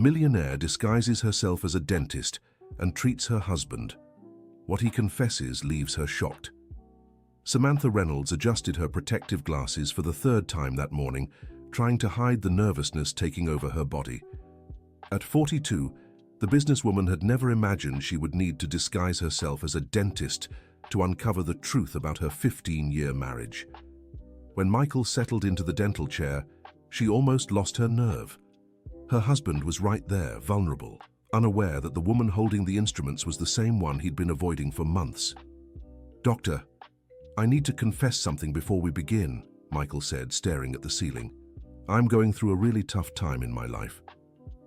Millionaire disguises herself as a dentist and treats her husband. What he confesses leaves her shocked. Samantha Reynolds adjusted her protective glasses for the third time that morning, trying to hide the nervousness taking over her body. At 42, the businesswoman had never imagined she would need to disguise herself as a dentist to uncover the truth about her 15-year marriage. When Michael settled into the dental chair, she almost lost her nerve. Her husband was right there, vulnerable, unaware that the woman holding the instruments was the same one he'd been avoiding for months. "Doctor, I need to confess something before we begin," Michael said, staring at the ceiling. "I'm going through a really tough time in my life."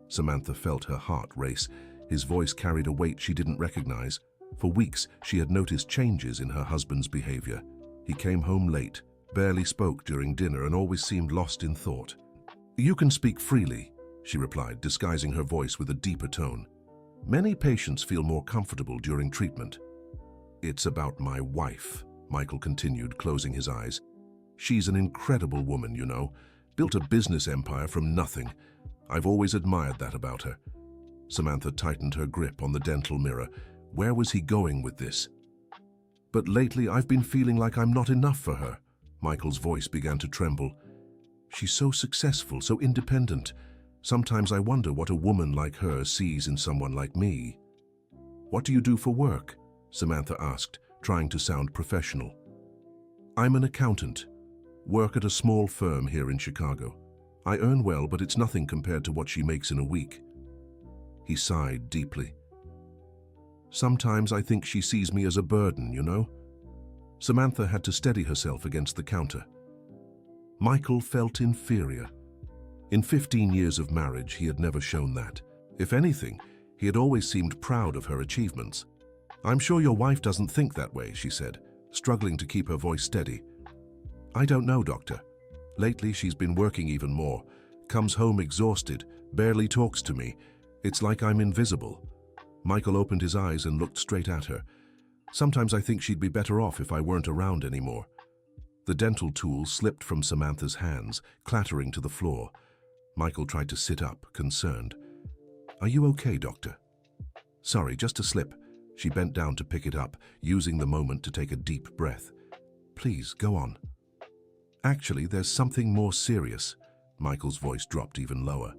Samantha felt her heart race. His voice carried a weight she didn't recognize. For weeks, she had noticed changes in her husband's behavior. He came home late, barely spoke during dinner, and always seemed lost in thought. "You can speak freely," she replied, disguising her voice with a deeper tone. "Many patients feel more comfortable during treatment." "It's about my wife," Michael continued, closing his eyes. "She's an incredible woman, you know. Built a business empire from nothing. I've always admired that about her." Samantha tightened her grip on the dental mirror. Where was he going with this? "But lately I've been feeling like I'm not enough for her." Michael's voice began to tremble. "She's so successful, so independent. Sometimes I wonder what a woman like her sees in someone like me." "What do you do for work?" Samantha asked, trying to sound professional. "I'm an accountant. Work at a small firm here in Chicago. I earn well, but it's nothing compared to what she makes in a week." He sighed deeply. "Sometimes I think she sees me as a burden, you know?" Samantha had to steady herself against the counter. Michael felt inferior. In 15 years of marriage, he had never shown that. If anything, he had always seemed proud of her achievements. "I'm sure your wife doesn't think that way," she said, struggling to keep her voice steady. "I don't know, Doctor. Lately, she's been working even more. Comes home exhausted, barely talks to me. It's like I'm invisible." Michael opened his eyes and looked straight at her. "Sometimes I think she'd be better off if I weren't around anymore." The dental tool slipped from Samantha's hands, clattering to the floor. Michael tried to sit up, concerned. "Are you okay, Doctor?" "Sorry, just a slip." She bent down to pick it up, using the moment to take a deep breath. "Please, go on." "Actually, there's something more serious." Michael's voice dropped even lower.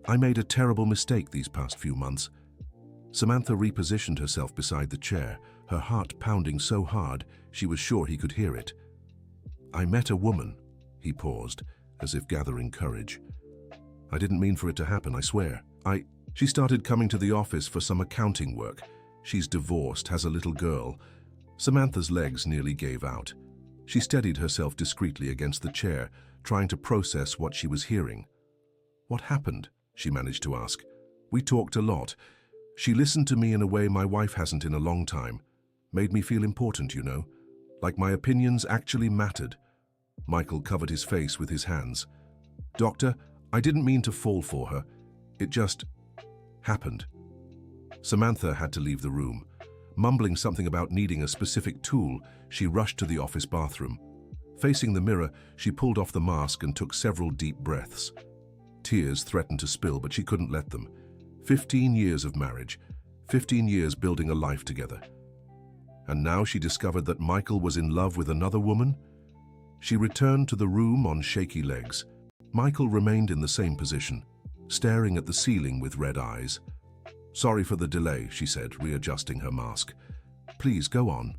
"I made a terrible mistake these past few months." Samantha repositioned herself beside the chair, her heart pounding so hard she was sure he could hear it. "I met a woman." He paused, as if gathering courage. "I didn't mean for it to happen, I swear. She started coming to the office for some accounting work. She's divorced, has a little girl." Samantha's legs nearly gave out. She steadied herself discreetly against the chair, trying to process what she was hearing. "What happened?" she managed to ask. "We talked a lot. She listened to me in a way my wife hasn't in a long time. Made me feel important, you know. Like my opinions actually mattered." Michael covered his face with his hands. "Doctor, I didn't mean to fall for her. It just happened." Samantha had to leave the room. Mumbling something about needing a specific tool, she rushed to the office bathroom. Facing the mirror, she pulled off the mask and took several deep breaths. Tears threatened to spill, but she couldn't let them. 15 years of marriage, 15 years building a life together. And now she discovered that Michael was in love with another woman? She returned to the room on shaky legs. Michael remained in the same position, staring at the ceiling with red eyes. "Sorry for the delay," she said, readjusting her mask. "Please, go on."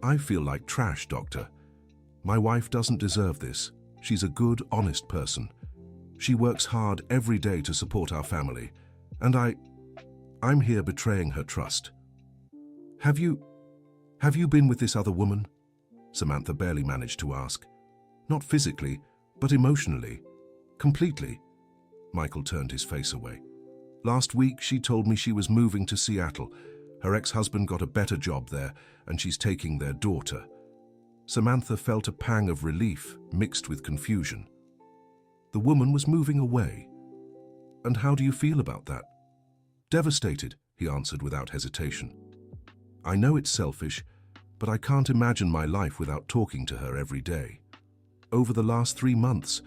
"I feel like trash, Doctor. My wife doesn't deserve this. She's a good, honest person. She works hard every day to support our family. And I'm here betraying her trust." Have you been with this other woman?" Samantha barely managed to ask. "Not physically, but emotionally. Completely." Michael turned his face away. "Last week, she told me she was moving to Seattle. Her ex-husband got a better job there, and she's taking their daughter." Samantha felt a pang of relief mixed with confusion. The woman was moving away. "And how do you feel about that?" "Devastated," he answered without hesitation. "I know it's selfish, but I can't imagine my life without talking to her every day. Over the last 3 months,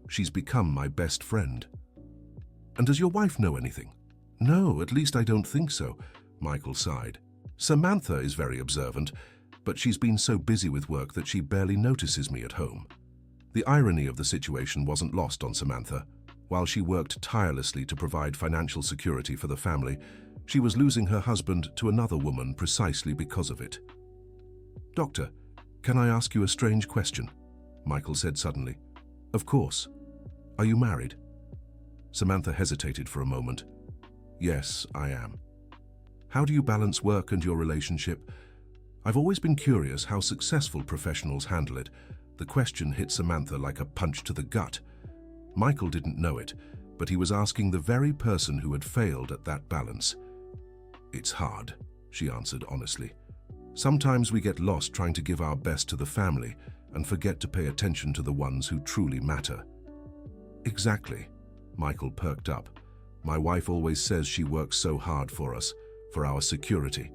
she's become my best friend." And does your wife know anything? No, at least I don't think so, Michael sighed. Samantha is very observant, but she's been so busy with work that she barely notices me at home. The irony of the situation wasn't lost on Samantha. While she worked tirelessly to provide financial security for the family, she was losing her husband to another woman precisely because of it. Doctor, can I ask you a strange question? Michael said suddenly. Of course. Are you married? Samantha hesitated for a moment. Yes, I am. How do you balance work and your relationship? I've always been curious how successful professionals handle it. The question hit Samantha like a punch to the gut. Michael didn't know it, but he was asking the very person who had failed at that balance. It's hard, she answered honestly. Sometimes we get lost trying to give our best to the family and forget to pay attention to the ones who truly matter. Exactly, Michael perked up. My wife always says she works so hard for us, for our security.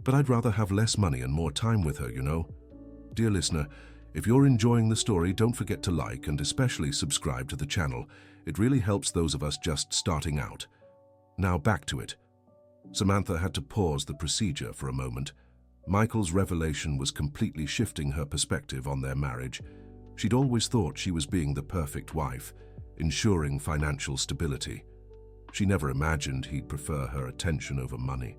But I'd rather have less money and more time with her, you know. Dear listener, if you're enjoying the story, don't forget to like and especially subscribe to the channel. It really helps those of us just starting out. Now back to it. Samantha had to pause the procedure for a moment. Michael's revelation was completely shifting her perspective on their marriage. She'd always thought she was being the perfect wife, ensuring financial stability. She never imagined he'd prefer her attention over money.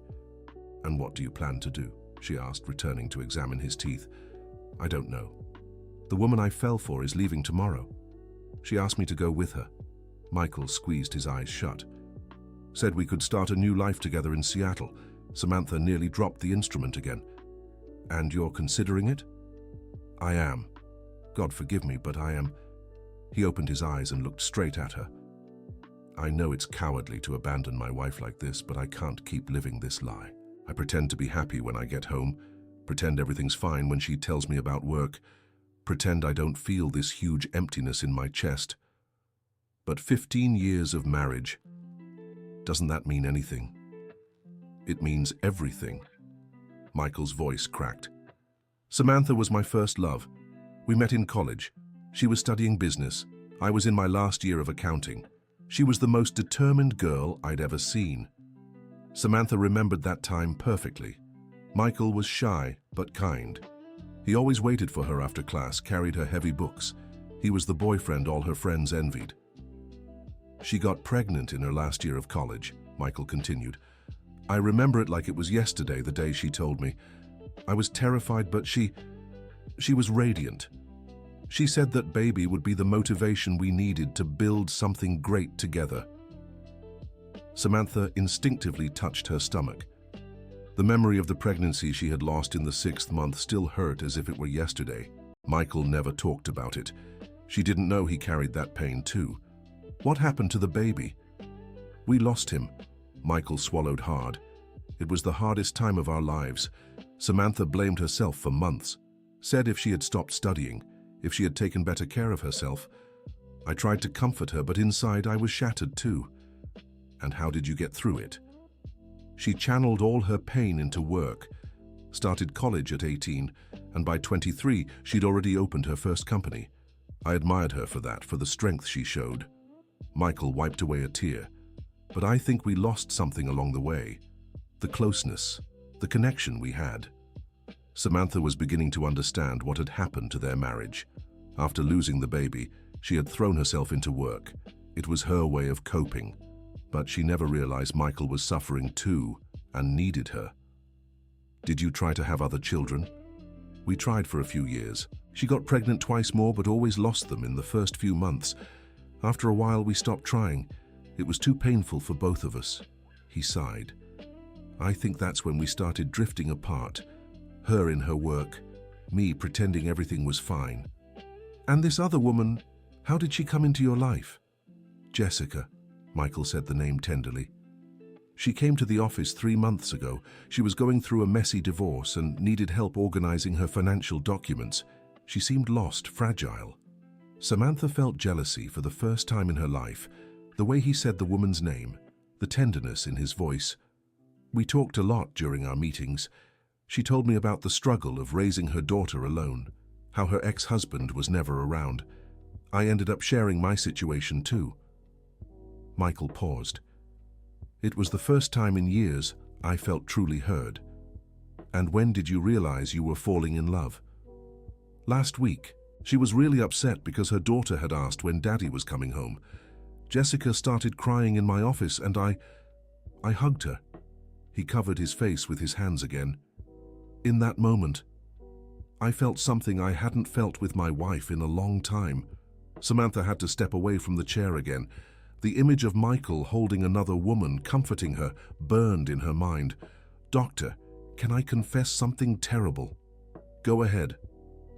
And what do you plan to do? She asked, returning to examine his teeth. I don't know. The woman I fell for is leaving tomorrow. She asked me to go with her. Michael squeezed his eyes shut. Said we could start a new life together in Seattle. Samantha nearly dropped the instrument again. And you're considering it? I am. God forgive me, but I am. He opened his eyes and looked straight at her. I know it's cowardly to abandon my wife like this, but I can't keep living this lie. I pretend to be happy when I get home, pretend everything's fine when she tells me about work, pretend I don't feel this huge emptiness in my chest. But 15 years of marriage, doesn't that mean anything? It means everything. Michael's voice cracked. Samantha was my first love. We met in college. She was studying business. I was in my last year of accounting. She was the most determined girl I'd ever seen. Samantha remembered that time perfectly. Michael was shy but kind. He always waited for her after class, carried her heavy books. He was the boyfriend all her friends envied. She got pregnant in her last year of college, Michael continued. I remember it like it was yesterday, the day she told me. I was terrified, but she was radiant. She said that baby would be the motivation we needed to build something great together. Samantha instinctively touched her stomach. The memory of the pregnancy she had lost in the 6th month still hurt as if it were yesterday. Michael never talked about it. She didn't know he carried that pain too. What happened to the baby? We lost him. Michael swallowed hard. It was the hardest time of our lives. Samantha blamed herself for months. Said if she had stopped studying, if she had taken better care of herself. I tried to comfort her, but inside I was shattered too. And how did you get through it? She channeled all her pain into work, started college at 18, and by 23 she'd already opened her first company. I admired her for that, for the strength she showed. Michael wiped away a tear. But I think we lost something along the way. The closeness, the connection we had. Samantha was beginning to understand what had happened to their marriage. After losing the baby, she had thrown herself into work. It was her way of coping. But she never realized Michael was suffering too and needed her. Did you try to have other children? We tried for a few years. She got pregnant twice more but always lost them in the first few months. After a while we stopped trying. It was too painful for both of us. He sighed. I think that's when we started drifting apart. Her in her work, me pretending everything was fine. And this other woman, how did she come into your life? Jessica. Michael said the name tenderly. She came to the office 3 months ago. She was going through a messy divorce and needed help organizing her financial documents. She seemed lost, fragile. Samantha felt jealousy for the first time in her life. The way he said the woman's name, the tenderness in his voice. We talked a lot during our meetings. She told me about the struggle of raising her daughter alone, how her ex-husband was never around. I ended up sharing my situation too. Michael paused. It was the first time in years I felt truly heard. And when did you realize you were falling in love? Last week. She was really upset because her daughter had asked when Daddy was coming home. Jessica started crying in my office and I hugged her. He covered his face with his hands again. In that moment, I felt something I hadn't felt with my wife in a long time. Samantha had to step away from the chair again. The image of Michael holding another woman, comforting her, burned in her mind. Doctor, can I confess something terrible? Go ahead.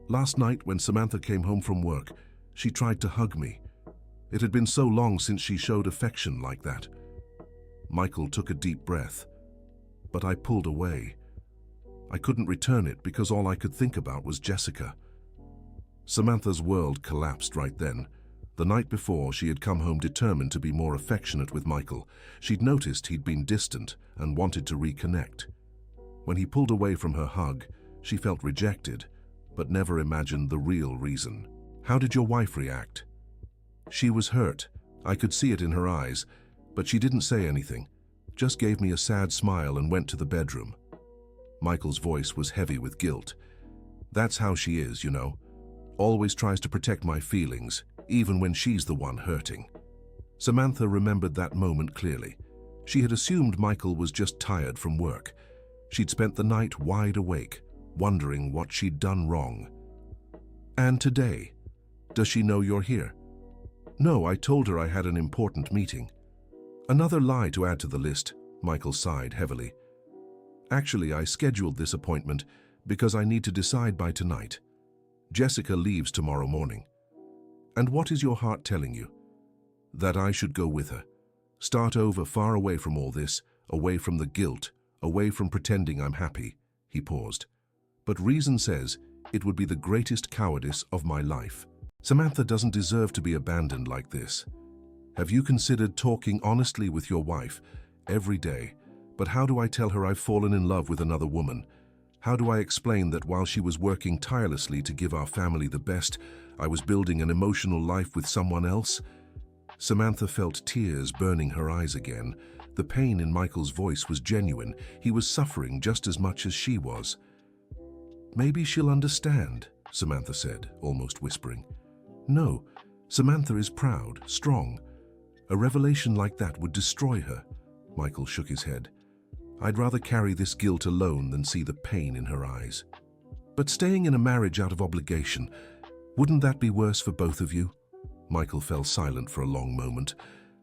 Last night, when Samantha came home from work, she tried to hug me. It had been so long since she showed affection like that. Michael took a deep breath, but I pulled away. I couldn't return it because all I could think about was Jessica. Samantha's world collapsed right then. The night before, she had come home determined to be more affectionate with Michael. She'd noticed he'd been distant and wanted to reconnect. When he pulled away from her hug, she felt rejected, but never imagined the real reason. How did your wife react? She was hurt. I could see it in her eyes, but she didn't say anything, just gave me a sad smile and went to the bedroom. Michael's voice was heavy with guilt. That's how she is, you know. Always tries to protect my feelings, even when she's the one hurting. Samantha remembered that moment clearly. She had assumed Michael was just tired from work. She'd spent the night wide awake, wondering what she'd done wrong. And today, does she know you're here? No, I told her I had an important meeting. Another lie to add to the list, Michael sighed heavily. Actually, I scheduled this appointment because I need to decide by tonight. Jessica leaves tomorrow morning. And what is your heart telling you? That I should go with her. Start over far away from all this, away from the guilt, away from pretending I'm happy. He paused. But reason says it would be the greatest cowardice of my life. Samantha doesn't deserve to be abandoned like this. Have you considered talking honestly with your wife every day? But how do I tell her I've fallen in love with another woman? How do I explain that while she was working tirelessly to give our family the best, I was building an emotional life with someone else? Samantha felt tears burning her eyes again. The pain in Michael's voice was genuine. He was suffering just as much as she was. Maybe she'll understand, Samantha said, almost whispering. No, Samantha is proud, strong. A revelation like that would destroy her. Michael shook his head. I'd rather carry this guilt alone than see the pain in her eyes. But staying in a marriage out of obligation, wouldn't that be worse for both of you? Michael fell silent for a long moment.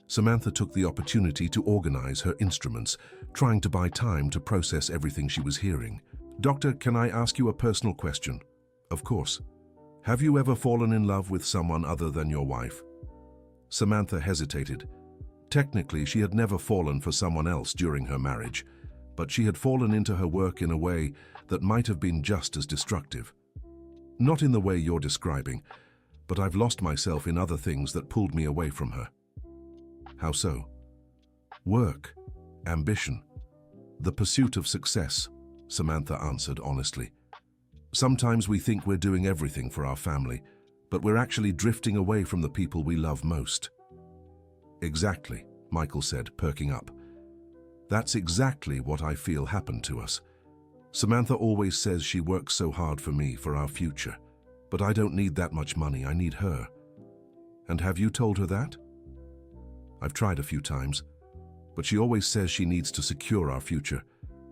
Samantha took the opportunity to organize her instruments, trying to buy time to process everything she was hearing. Doctor, can I ask you a personal question? Of course. Have you ever fallen in love with someone other than your wife? Samantha hesitated. Technically, she had never fallen for someone else during her marriage, but she had fallen into her work in a way that might have been just as destructive. Not in the way you're describing, but I've lost myself in other things that pulled me away from her. How so? Work, ambition, the pursuit of success, Samantha answered honestly. Sometimes we think we're doing everything for our family, but we're actually drifting away from the people we love most. Exactly, Michael said, perking up. That's exactly what I feel happened to us. Samantha always says she works so hard for me, for our future. But I don't need that much money, I need her. And have you told her that? I've tried a few times, but she always says she needs to secure our future,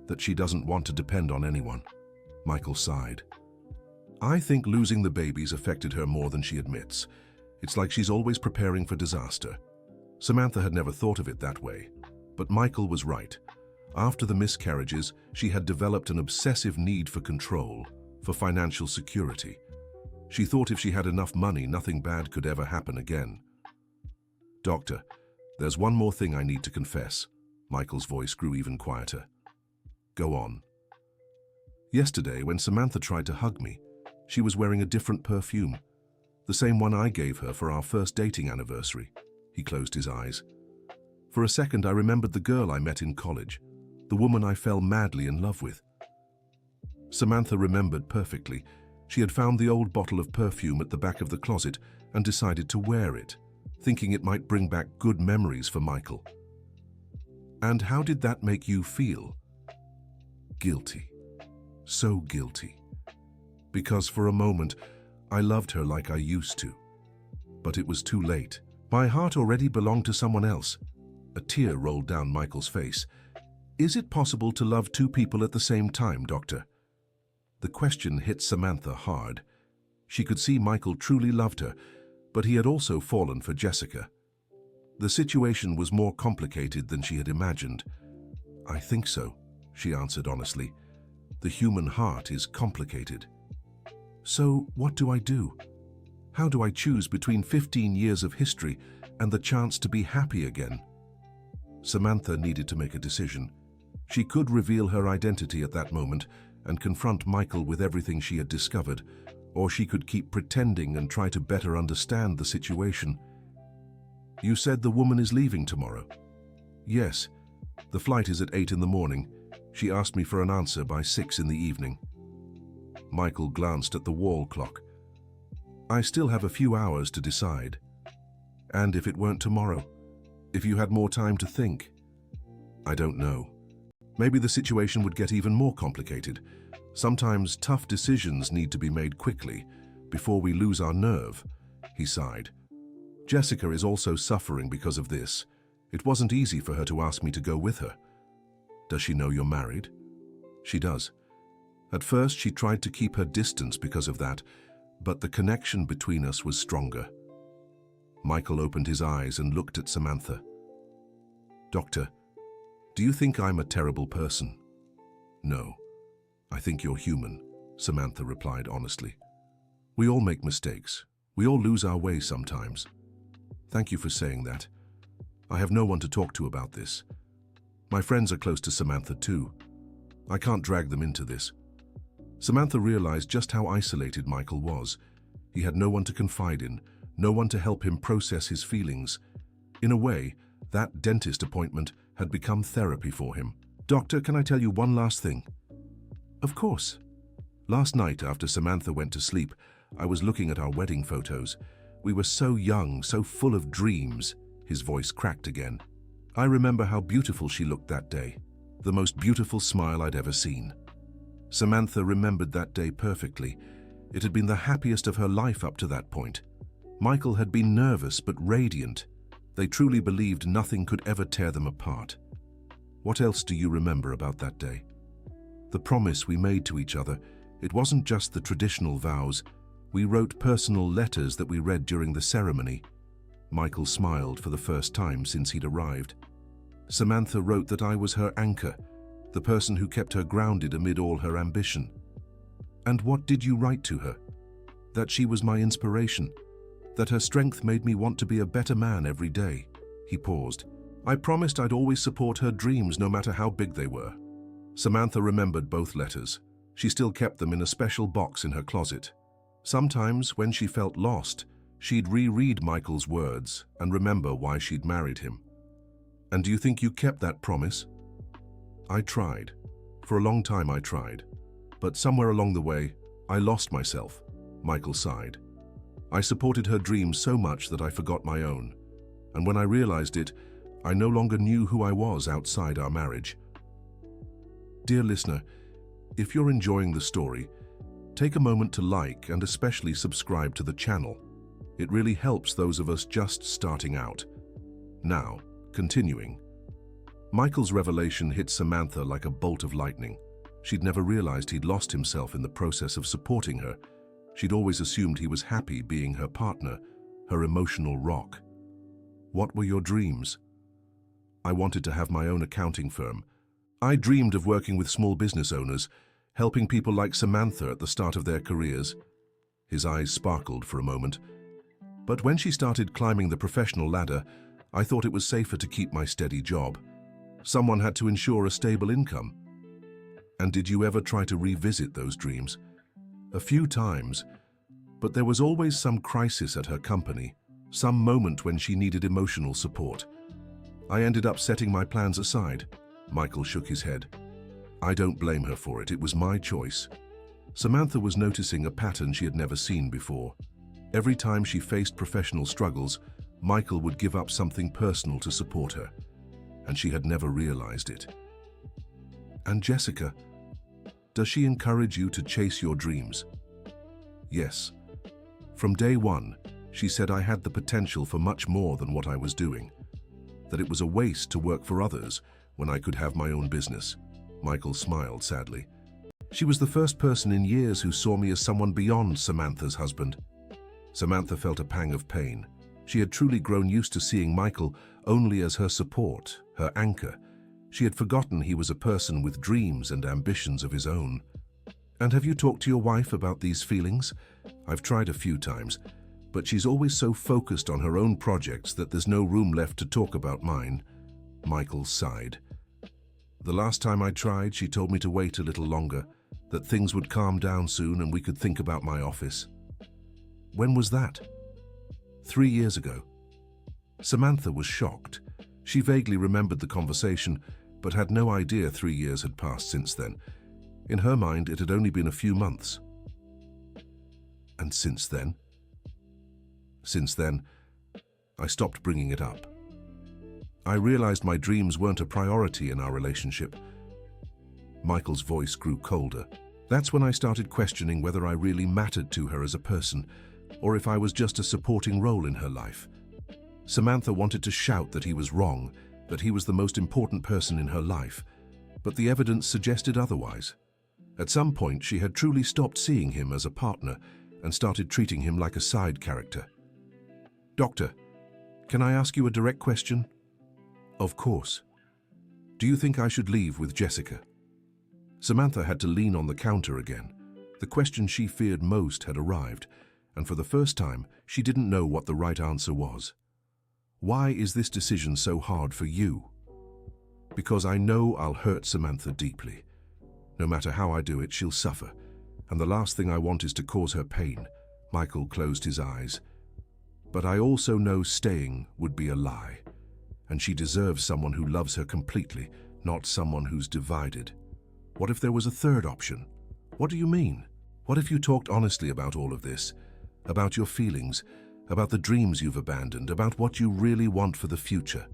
that she doesn't want to depend on anyone. Michael sighed. I think losing the babies affected her more than she admits. It's like she's always preparing for disaster. Samantha had never thought of it that way, but Michael was right. After the miscarriages, she had developed an obsessive need for control, for financial security. She thought if she had enough money, nothing bad could ever happen again. Doctor, there's one more thing I need to confess. Michael's voice grew even quieter. Go on. Yesterday, when Samantha tried to hug me, she was wearing a different perfume, the same one I gave her for our first dating anniversary. He closed his eyes. For a second, I remembered the girl I met in college, the woman I fell madly in love with. Samantha remembered perfectly. She had found the old bottle of perfume at the back of the closet and decided to wear it, thinking it might bring back good memories for Michael. And how did that make you feel? Guilty. So guilty. Because for a moment, I loved her like I used to. But it was too late. My heart already belonged to someone else. A tear rolled down Michael's face. Is it possible to love two people at the same time, Doctor? The question hit Samantha hard. She could see Michael truly loved her, but he had also fallen for Jessica. The situation was more complicated than she had imagined. I think so, she answered honestly. The human heart is complicated. So what do I do? How do I choose between 15 years of history and the chance to be happy again? Samantha needed to make a decision. She could reveal her identity at that moment and confront Michael with everything she had discovered, or she could keep pretending and try to better understand the situation. You said the woman is leaving tomorrow? Yes. The flight is at 8 in the morning. She asked me for an answer by 6 in the evening. Michael glanced at the wall clock. I still have a few hours to decide. And if it weren't tomorrow? If you had more time to think? I don't know. Maybe the situation would get even more complicated. Sometimes tough decisions need to be made quickly, before we lose our nerve, he sighed. Jessica is also suffering because of this. It wasn't easy for her to ask me to go with her. Does she know you're married? She does. At first, she tried to keep her distance because of that, but the connection between us was stronger. Michael opened his eyes and looked at Samantha. Doctor, do you think I'm a terrible person? No. I think you're human, Samantha replied honestly. We all make mistakes. We all lose our way sometimes. Thank you for saying that. I have no one to talk to about this. My friends are close to Samantha too. I can't drag them into this. Samantha realized just how isolated Michael was. He had no one to confide in, no one to help him process his feelings. In a way, that dentist appointment had become therapy for him. Doctor, can I tell you one last thing? Of course. Last night, after Samantha went to sleep, I was looking at our wedding photos. We were so young, so full of dreams. His voice cracked again. I remember how beautiful she looked that day. The most beautiful smile I'd ever seen. Samantha remembered that day perfectly. It had been the happiest of her life up to that point. Michael had been nervous but radiant. They truly believed nothing could ever tear them apart. What else do you remember about that day? The promise we made to each other. It wasn't just the traditional vows. We wrote personal letters that we read during the ceremony. Michael smiled for the first time since he'd arrived. Samantha wrote that I was her anchor, the person who kept her grounded amid all her ambition. And what did you write to her? That she was my inspiration, that her strength made me want to be a better man every day. He paused. I promised I'd always support her dreams no matter how big they were. Samantha remembered both letters. She still kept them in a special box in her closet. Sometimes, when she felt lost, she'd reread Michael's words and remember why she'd married him. And do you think you kept that promise? I tried. For a long time I tried. But somewhere along the way, I lost myself. Michael sighed. I supported her dreams so much that I forgot my own. And when I realized it, I no longer knew who I was outside our marriage. Dear listener, if you're enjoying the story, take a moment to like and especially subscribe to the channel. It really helps those of us just starting out. Now, continuing. Michael's revelation hit Samantha like a bolt of lightning. She'd never realized he'd lost himself in the process of supporting her. She'd always assumed he was happy being her partner, her emotional rock. What were your dreams? I wanted to have my own accounting firm. I dreamed of working with small business owners, helping people like Samantha at the start of their careers. His eyes sparkled for a moment. But when she started climbing the professional ladder, I thought it was safer to keep my steady job. Someone had to ensure a stable income. And did you ever try to revisit those dreams? A few times, but there was always some crisis at her company, some moment when she needed emotional support. I ended up setting my plans aside. Michael shook his head. I don't blame her for it. It was my choice. Samantha was noticing a pattern she had never seen before. Every time she faced professional struggles, Michael would give up something personal to support her, and she had never realized it. And Jessica, does she encourage you to chase your dreams? Yes. From day one, she said I had the potential for much more than what I was doing, that it was a waste to work for others when I could have my own business. Michael smiled sadly. She was the first person in years who saw me as someone beyond Samantha's husband. Samantha felt a pang of pain. She had truly grown used to seeing Michael only as her support, her anchor. She had forgotten he was a person with dreams and ambitions of his own. And have you talked to your wife about these feelings? I've tried a few times, but she's always so focused on her own projects that there's no room left to talk about mine. Michael sighed. The last time I tried, she told me to wait a little longer, that things would calm down soon and we could think about my office. When was that? 3 years ago. Samantha was shocked. She vaguely remembered the conversation, but had no idea 3 years had passed since then. In her mind, it had only been a few months. And since then? Since then, I stopped bringing it up. I realized my dreams weren't a priority in our relationship. Michael's voice grew colder. That's when I started questioning whether I really mattered to her as a person, or if I was just a supporting role in her life. Samantha wanted to shout that he was wrong, that he was the most important person in her life, but the evidence suggested otherwise. At some point, she had truly stopped seeing him as a partner and started treating him like a side character. Doctor, can I ask you a direct question? Of course. Do you think I should leave with Jessica? Samantha had to lean on the counter again. The question she feared most had arrived, and for the first time, she didn't know what the right answer was. Why is this decision so hard for you? Because I know I'll hurt Samantha deeply. No matter how I do it, she'll suffer, and the last thing I want is to cause her pain. Michael closed his eyes. But I also know staying would be a lie, and she deserves someone who loves her completely, not someone who's divided. What if there was a third option? What do you mean? What if you talked honestly about all of this? About your feelings, about the dreams you've abandoned, about what you really want for the future?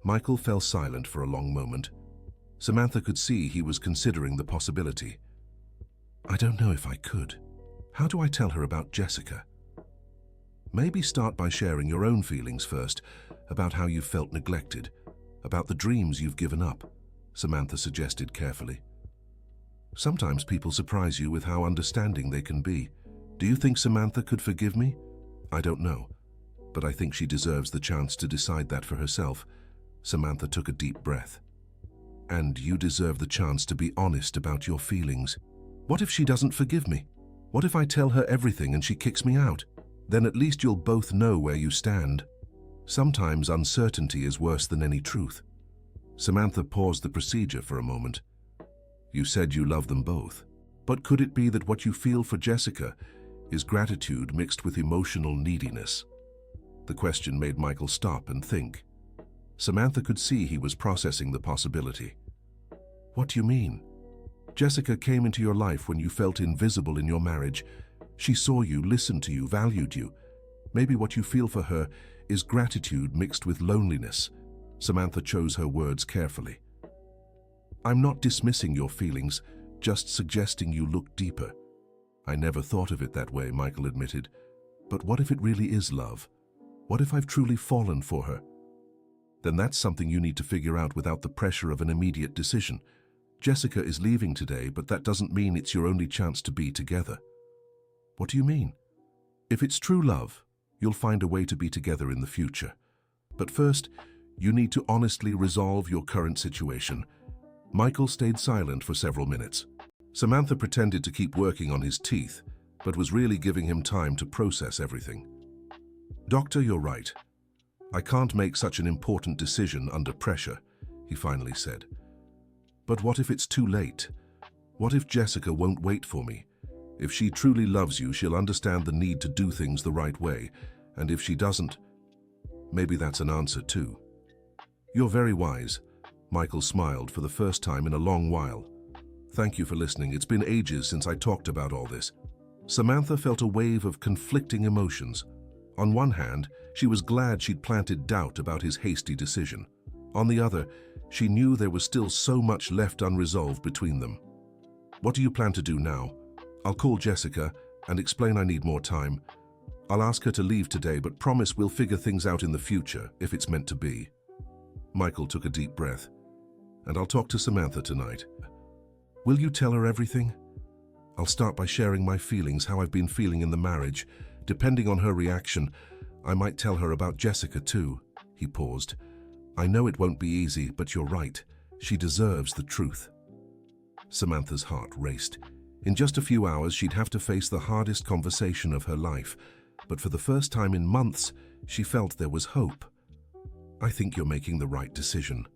Michael fell silent for a long moment. Samantha could see he was considering the possibility. I don't know if I could. How do I tell her about Jessica? Maybe start by sharing your own feelings first, about how you felt neglected, about the dreams you've given up, Samantha suggested carefully. Sometimes people surprise you with how understanding they can be. Do you think Samantha could forgive me? I don't know, but I think she deserves the chance to decide that for herself. Samantha took a deep breath. And you deserve the chance to be honest about your feelings. What if she doesn't forgive me? What if I tell her everything and she kicks me out? Then at least you'll both know where you stand. Sometimes uncertainty is worse than any truth. Samantha paused the procedure for a moment. You said you love them both, but could it be that what you feel for Jessica is gratitude mixed with emotional neediness? The question made Michael stop and think. Samantha could see he was processing the possibility. What do you mean? Jessica came into your life when you felt invisible in your marriage. She saw you, listened to you, valued you. Maybe what you feel for her is gratitude mixed with loneliness. Samantha chose her words carefully. I'm not dismissing your feelings, just suggesting you look deeper. I never thought of it that way, Michael admitted. But what if it really is love? What if I've truly fallen for her? Then that's something you need to figure out without the pressure of an immediate decision. Jessica is leaving today, but that doesn't mean it's your only chance to be together. What do you mean? If it's true love, you'll find a way to be together in the future. But first, you need to honestly resolve your current situation. Michael stayed silent for several minutes. Samantha pretended to keep working on his teeth, but was really giving him time to process everything. Doctor, you're right. I can't make such an important decision under pressure, he finally said. But what if it's too late? What if Jessica won't wait for me? If she truly loves you, she'll understand the need to do things the right way, and if she doesn't, maybe that's an answer too. You're very wise. Michael smiled for the first time in a long while. Thank you for listening. It's been ages since I talked about all this. Samantha felt a wave of conflicting emotions. On one hand, she was glad she'd planted doubt about his hasty decision. On the other, she knew there was still so much left unresolved between them. "What do you plan to do now?" "I'll call Jessica and explain I need more time. I'll ask her to leave today, but promise we'll figure things out in the future if it's meant to be." Michael took a deep breath. "And I'll talk to Samantha tonight." "Will you tell her everything?" "I'll start by sharing my feelings, how I've been feeling in the marriage. Depending on her reaction, I might tell her about Jessica too." He paused. "I know it won't be easy, but you're right. She deserves the truth." Samantha's heart raced. In just a few hours, she'd have to face the hardest conversation of her life. But for the first time in months, she felt there was hope. "I think you're making the right decision."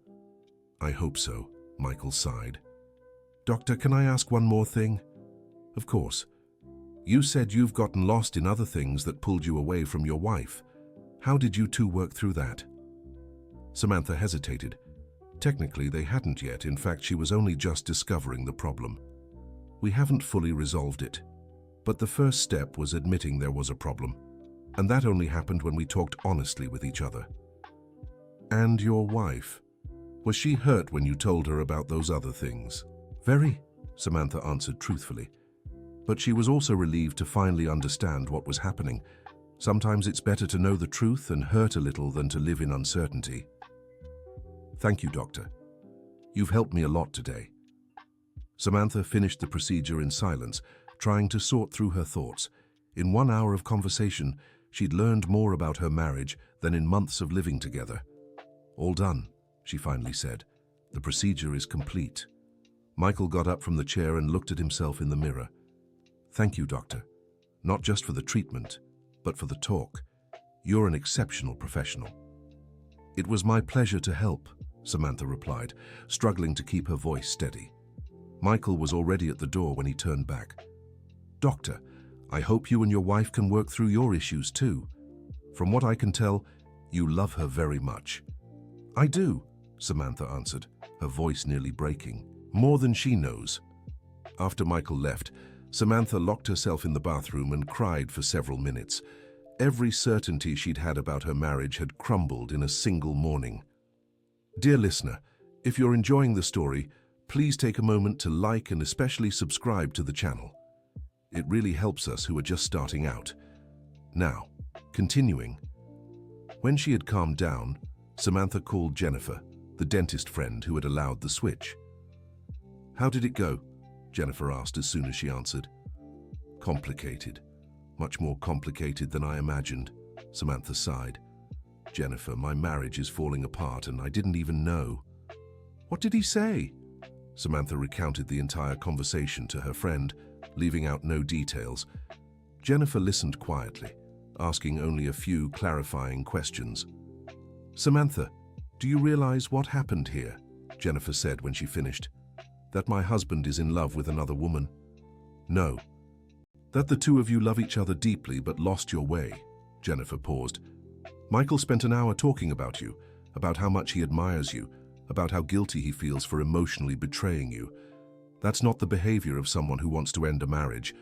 "I hope so," Michael sighed. "Doctor, can I ask one more thing?" "Of course. You said you've gotten lost in other things that pulled you away from your wife. How did you two work through that?" Samantha hesitated. Technically, they hadn't yet. In fact, she was only just discovering the problem. "We haven't fully resolved it. But the first step was admitting there was a problem. And that only happened when we talked honestly with each other." "And your wife? Was she hurt when you told her about those other things?" "Very," Samantha answered truthfully. "But she was also relieved to finally understand what was happening. Sometimes it's better to know the truth and hurt a little than to live in uncertainty." "Thank you, Doctor. You've helped me a lot today." Samantha finished the procedure in silence, trying to sort through her thoughts. In 1 hour of conversation, she'd learned more about her marriage than in months of living together. "All done," she finally said. "The procedure is complete." Michael got up from the chair and looked at himself in the mirror. "Thank you, Doctor. Not just for the treatment, but for the talk. You're an exceptional professional." "It was my pleasure to help," Samantha replied, struggling to keep her voice steady. Michael was already at the door when he turned back. "Doctor, I hope you and your wife can work through your issues too. From what I can tell, you love her very much." "I do," Samantha answered, her voice nearly breaking. "More than she knows." After Michael left, Samantha locked herself in the bathroom and cried for several minutes. Every certainty she'd had about her marriage had crumbled in a single morning. Dear listener, if you're enjoying the story, please take a moment to like and especially subscribe to the channel. It really helps us who are just starting out. Now, continuing. When she had calmed down, Samantha called Jennifer, the dentist friend who had allowed the switch. "How did it go?" Jennifer asked as soon as she answered. "Complicated. Much more complicated than I imagined," Samantha sighed. "Jennifer, my marriage is falling apart and I didn't even know." "What did he say?" Samantha recounted the entire conversation to her friend, leaving out no details. Jennifer listened quietly, asking only a few clarifying questions. "Samantha, do you realize what happened here?" Jennifer said when she finished. "That my husband is in love with another woman?" "No. That the two of you love each other deeply but lost your way." Jennifer paused. "Michael spent an hour talking about you, about how much he admires you, about how guilty he feels for emotionally betraying you. That's not the behavior of someone who wants to end a marriage.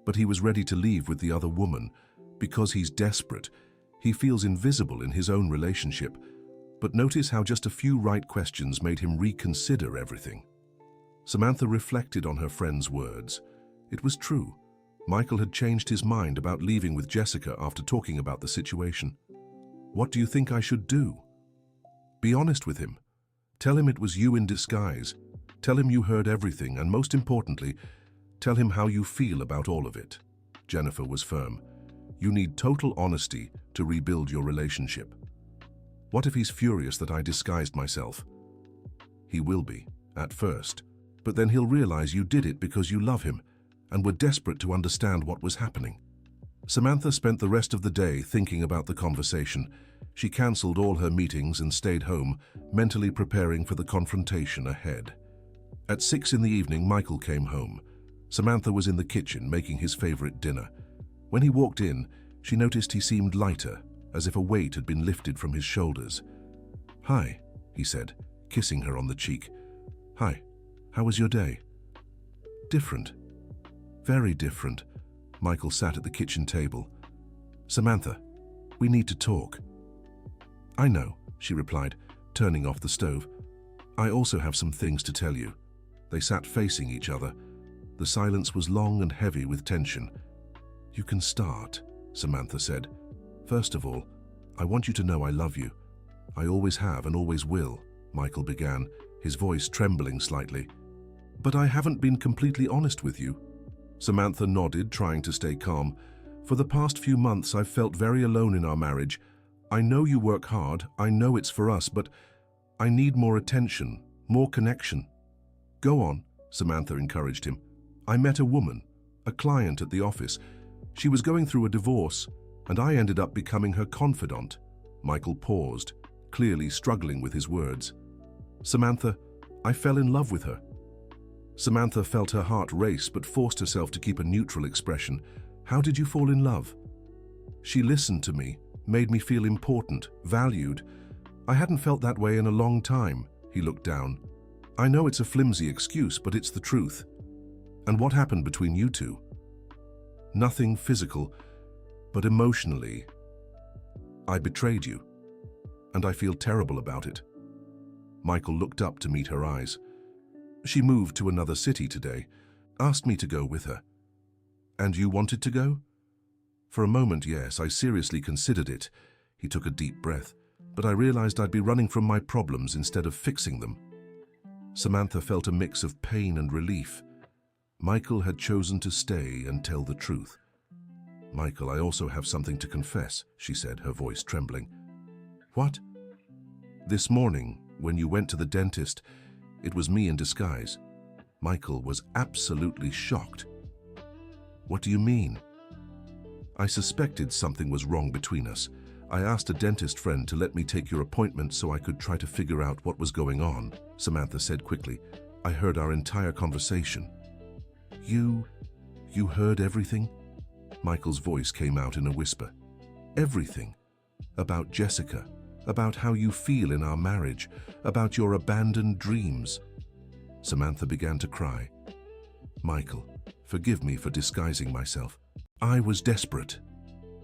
But he was ready to leave with the other woman because he's desperate. He feels invisible in his own relationship. But notice how just a few right questions made him reconsider everything." Samantha reflected on her friend's words. It was true. Michael had changed his mind about leaving with Jessica after talking about the situation. "What do you think I should do?" "Be honest with him. Tell him it was you in disguise. Tell him you heard everything, and most importantly, tell him how you feel about all of it." Jennifer was firm. "You need total honesty to rebuild your relationship." "What if he's furious that I disguised myself?" "He will be, at first. But then he'll realize you did it because you love him and were desperate to understand what was happening." Samantha spent the rest of the day thinking about the conversation. She cancelled all her meetings and stayed home, mentally preparing for the confrontation ahead. At 6 in the evening, Michael came home. Samantha was in the kitchen making his favorite dinner. When he walked in, she noticed he seemed lighter, as if a weight had been lifted from his shoulders. "Hi," he said, kissing her on the cheek. "Hi, how was your day?" "Different. Very different." Michael sat at the kitchen table. "Samantha, We need to talk." "I know," she replied, turning off the stove. "I also have some things to tell you." They sat facing each other. The silence was long and heavy with tension. "You can start," Samantha said. "First of all, I want you to know I love you. I always have and always will," Michael began, his voice trembling slightly. "But I haven't been completely honest with you." Samantha nodded, trying to stay calm. "For the past few months, I've felt very alone in our marriage. I know you work hard, I know it's for us, but I need more attention, more connection." "Go on," Samantha encouraged him. "I met a woman, a client at the office. She was going through a divorce, and I ended up becoming her confidant." Michael paused, clearly struggling with his words. "Samantha, I fell in love with her." Samantha felt her heart race but forced herself to keep a neutral expression. "How did you fall in love?" "She listened to me, made me feel important, valued. I hadn't felt that way in a long time." He looked down. "I know it's a flimsy excuse, but it's the truth." "And what happened between you two?" "Nothing physical, but emotionally. I betrayed you, and I feel terrible about it." Michael looked up to meet her eyes. "She moved to another city today, asked me to go with her." "And you wanted to go?" "For a moment, yes, I seriously considered it." He took a deep breath. "But I realized I'd be running from my problems instead of fixing them." Samantha felt a mix of pain and relief. Michael had chosen to stay and tell the truth. "Michael, I also have something to confess," she said, her voice trembling. "What?" "This morning, when you went to the dentist, it was me in disguise." Michael was absolutely shocked. "What do you mean?" "I suspected something was wrong between us. I asked a dentist friend to let me take your appointment so I could try to figure out what was going on," Samantha said quickly. "I heard our entire conversation." You heard everything?" Michael's voice came out in a whisper. "Everything? About Jessica, about how you feel in our marriage, about your abandoned dreams." Samantha began to cry. "Michael, forgive me for disguising myself. I was desperate."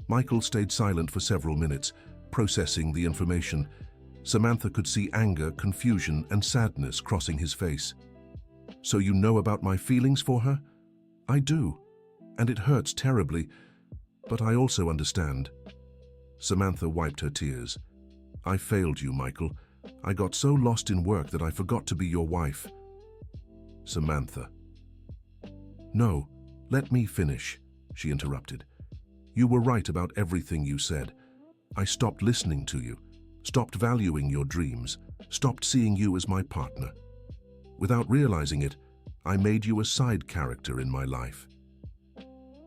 Michael stayed silent for several minutes, processing the information. Samantha could see anger, confusion, and sadness crossing his face. "So you know about my feelings for her?" "I do, and it hurts terribly, but I also understand." Samantha wiped her tears. "I failed you, Michael. I got so lost in work that I forgot to be your wife." Samantha. "No, let me finish," she interrupted. "You were right about everything you said. I stopped listening to you, stopped valuing your dreams, stopped seeing you as my partner. Without realizing it, I made you a side character in my life.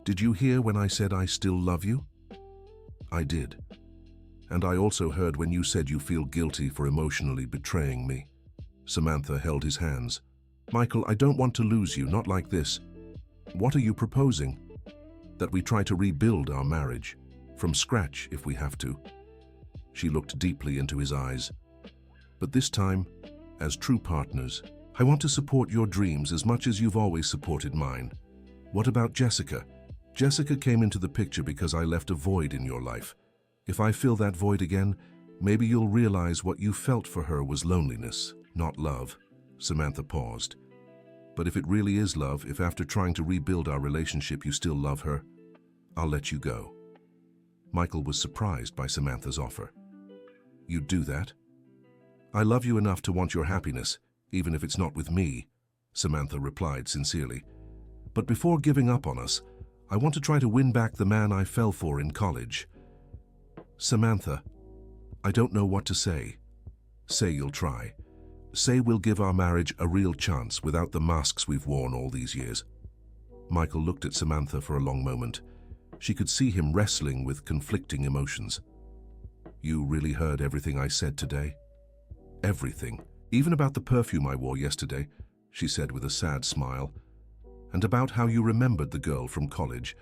Did you hear when I said I still love you?" "I did. And I also heard when you said you feel guilty for emotionally betraying me." Samantha held his hands. "Michael, I don't want to lose you, not like this. What are you proposing? That we try to rebuild our marriage, from scratch if we have to?" She looked deeply into his eyes. "But this time, as true partners, I want to support your dreams as much as you've always supported mine. What about Jessica? Jessica came into the picture because I left a void in your life. If I fill that void again, maybe you'll realize what you felt for her was loneliness, not love." Samantha paused. "But if it really is love, if after trying to rebuild our relationship you still love her, I'll let you go." Michael was surprised by Samantha's offer. "You'd do that?" "I love you enough to want your happiness, even if it's not with me," Samantha replied sincerely. "But before giving up on us, I want to try to win back the man I fell for in college." "Samantha, I don't know what to say." "Say you'll try. Say we'll give our marriage a real chance without the masks we've worn all these years." Michael looked at Samantha for a long moment. She could see him wrestling with conflicting emotions. "You really heard everything I said today?" "Everything. Even about the perfume I wore yesterday," she said with a sad smile. "And about how you remembered the girl from college.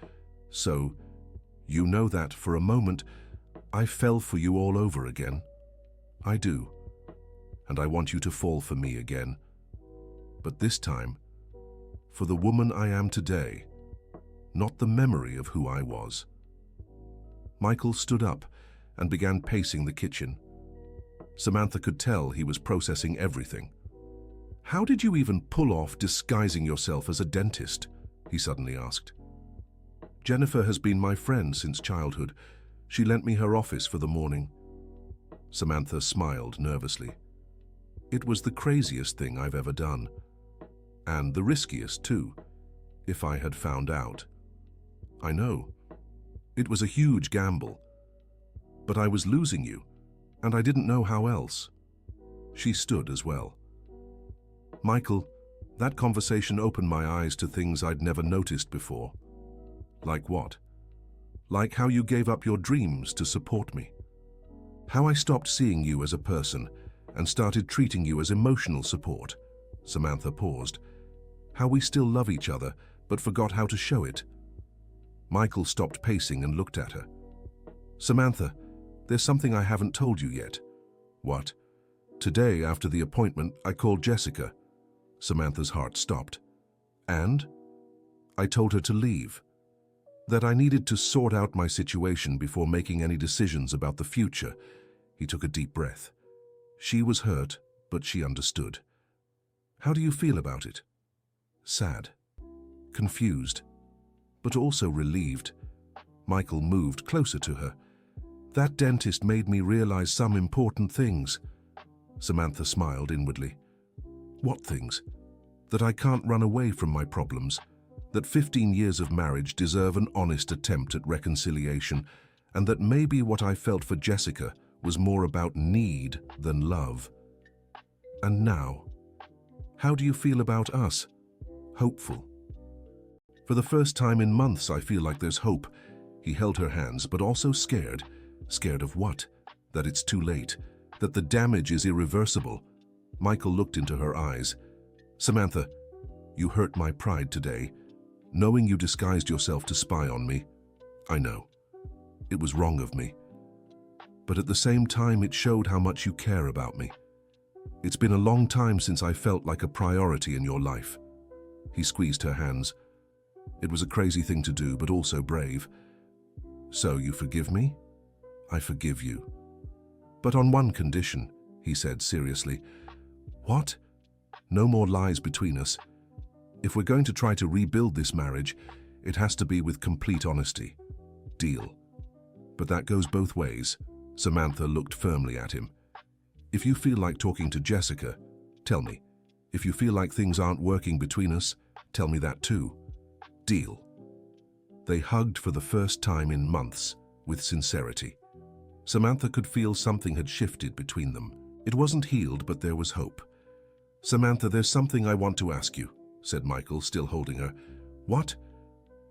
So, you know that, for a moment, I fell for you all over again." "I do. And I want you to fall for me again. But this time, for the woman I am today, not the memory of who I was." Michael stood up, and began pacing the kitchen. Samantha could tell he was processing everything. "How did you even pull off disguising yourself as a dentist?" he suddenly asked. "Jennifer has been my friend since childhood. She lent me her office for the morning." Samantha smiled nervously. "It was the craziest thing I've ever done. And the riskiest, too, if I had found out." "I know. It was a huge gamble. But I was losing you, and I didn't know how else." She stood as well. "Michael, that conversation opened my eyes to things I'd never noticed before." "Like what?" "Like how you gave up your dreams to support me. How I stopped seeing you as a person and started treating you as emotional support." Samantha paused. "How we still love each other, but forgot how to show it." Michael stopped pacing and looked at her. "Samantha, there's something I haven't told you yet." "What?" "Today, after the appointment, I called Jessica." Samantha's heart stopped. "And?" "I told her to leave. That I needed to sort out my situation before making any decisions about the future." He took a deep breath. She was hurt, but she understood. "How do you feel about it?" "Sad. Confused. But also relieved." Michael moved closer to her. "That dentist made me realize some important things." Samantha smiled inwardly. "What things?" "That I can't run away from my problems. That 15 years of marriage deserve an honest attempt at reconciliation, and that maybe what I felt for Jessica was more about need than love." "And now, how do you feel about us?" "Hopeful. For the first time in months, I feel like there's hope." He held her hands, but also scared. Scared of what? That it's too late. That the damage is irreversible. Michael looked into her eyes. "Samantha, you hurt my pride today. Knowing you disguised yourself to spy on me. I know. It was wrong of me. But at the same time, it showed how much you care about me. It's been a long time since I felt like a priority in your life." He squeezed her hands. "It was a crazy thing to do, but also brave." "So you forgive me?" "I forgive you. But on one condition," he said seriously. "What?" "No more lies between us. If we're going to try to rebuild this marriage, it has to be with complete honesty. Deal?" "But that goes both ways." Samantha looked firmly at him. "If you feel like talking to Jessica, tell me. If you feel like things aren't working between us, tell me that too. Deal?" They hugged for the first time in months, with sincerity. Samantha could feel something had shifted between them. It wasn't healed, but there was hope. "Samantha, there's something I want to ask you," said Michael, still holding her. "What?"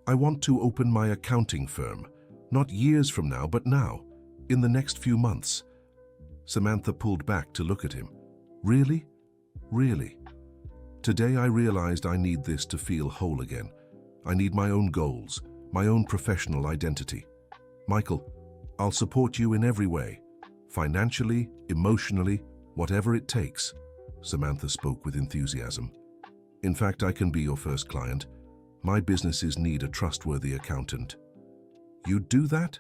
"I want to open my accounting firm. Not years from now, but now. In the next few months." Samantha pulled back to look at him. "Really? Really? Today I realized I need this to feel whole again. I need my own goals, my own professional identity. Michael, I'll support you in every way. Financially, emotionally, whatever it takes." Samantha spoke with enthusiasm. "In fact, I can be your first client. My businesses need a trustworthy accountant." "You'd do that?"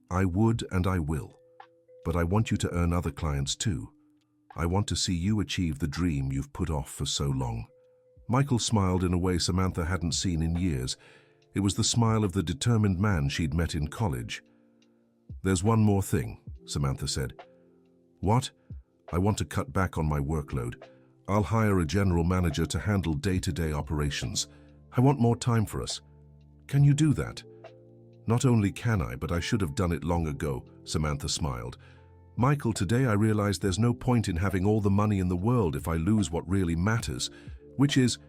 "I would and I will. But I want you to earn other clients too. I want to see you achieve the dream you've put off for so long." Michael smiled in a way Samantha hadn't seen in years. It was the smile of the determined man she'd met in college. "There's one more thing," Samantha said. "What?" "I want to cut back on my workload. I'll hire a general manager to handle day-to-day operations. I want more time for us. Can you do that?" "Not only can I, but I should have done it long ago," Samantha smiled. "Michael, today I realize there's no point in having all the money in the world if I lose what really matters, which is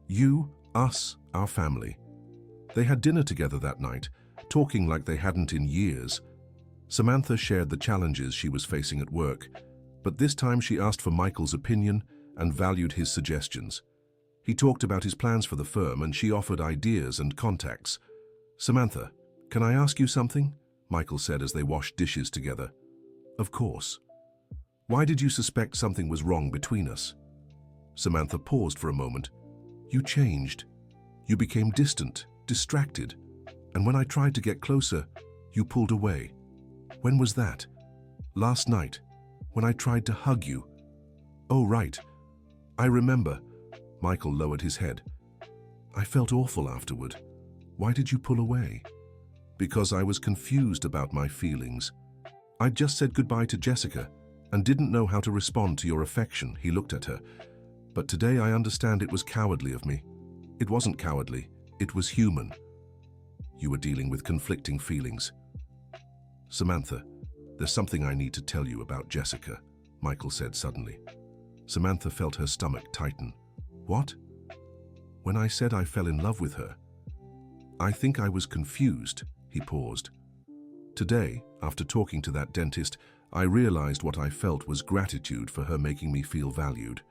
you, us, our family." They had dinner together that night, talking like they hadn't in years. Samantha shared the challenges she was facing at work, but this time she asked for Michael's opinion and valued his suggestions. He talked about his plans for the firm, and she offered ideas and contacts. "Samantha, can I ask you something?" Michael said as they washed dishes together. "Of course. Why did you suspect something was wrong between us?" Samantha paused for a moment. "You changed. You became distant, distracted, and when I tried to get closer, you pulled away. When was that?" Last night, when I tried to hug you. Oh, right. I remember. Michael lowered his head. I felt awful afterward. Why did you pull away? Because I was confused about my feelings. I'd just said goodbye to Jessica and didn't know how to respond to your affection. He looked at her. But today I understand it was cowardly of me. It wasn't cowardly. It was human. You were dealing with conflicting feelings. Samantha, there's something I need to tell you about Jessica, Michael said suddenly. Samantha felt her stomach tighten. What? When I said I fell in love with her, I think I was confused. He paused. Today, after talking to that dentist, I realized what I felt was gratitude for her making me feel valued.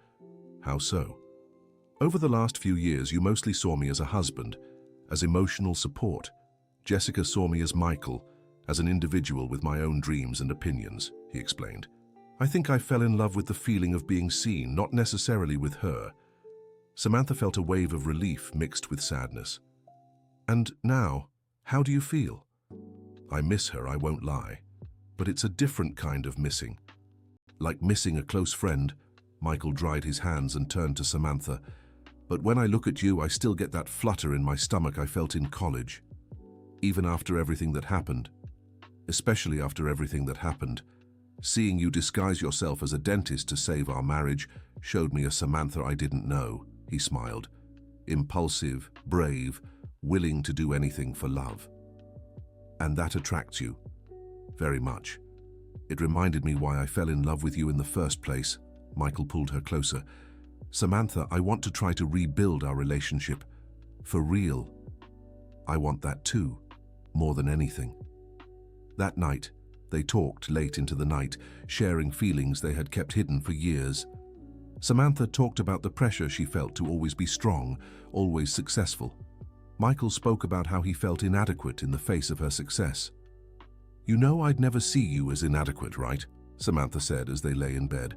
How so? Over the last few years, you mostly saw me as a husband, as emotional support. Jessica saw me as Michael, as an individual with my own dreams and opinions, he explained. I think I fell in love with the feeling of being seen, not necessarily with her. Samantha felt a wave of relief mixed with sadness. And now, how do you feel? I miss her, I won't lie. But it's a different kind of missing. Like missing a close friend. Michael dried his hands and turned to Samantha. But when I look at you, I still get that flutter in my stomach I felt in college. Even after everything that happened. Especially after everything that happened. Seeing you disguise yourself as a dentist to save our marriage showed me a Samantha I didn't know, he smiled. Impulsive, brave, willing to do anything for love. And that attracts you. Very much. It reminded me why I fell in love with you in the first place. Michael pulled her closer. Samantha, I want to try to rebuild our relationship. For real. I want that too, more than anything. That night, they talked late into the night, sharing feelings they had kept hidden for years. Samantha talked about the pressure she felt to always be strong, always successful. Michael spoke about how he felt inadequate in the face of her success. You know I'd never see you as inadequate, right? Samantha said as they lay in bed.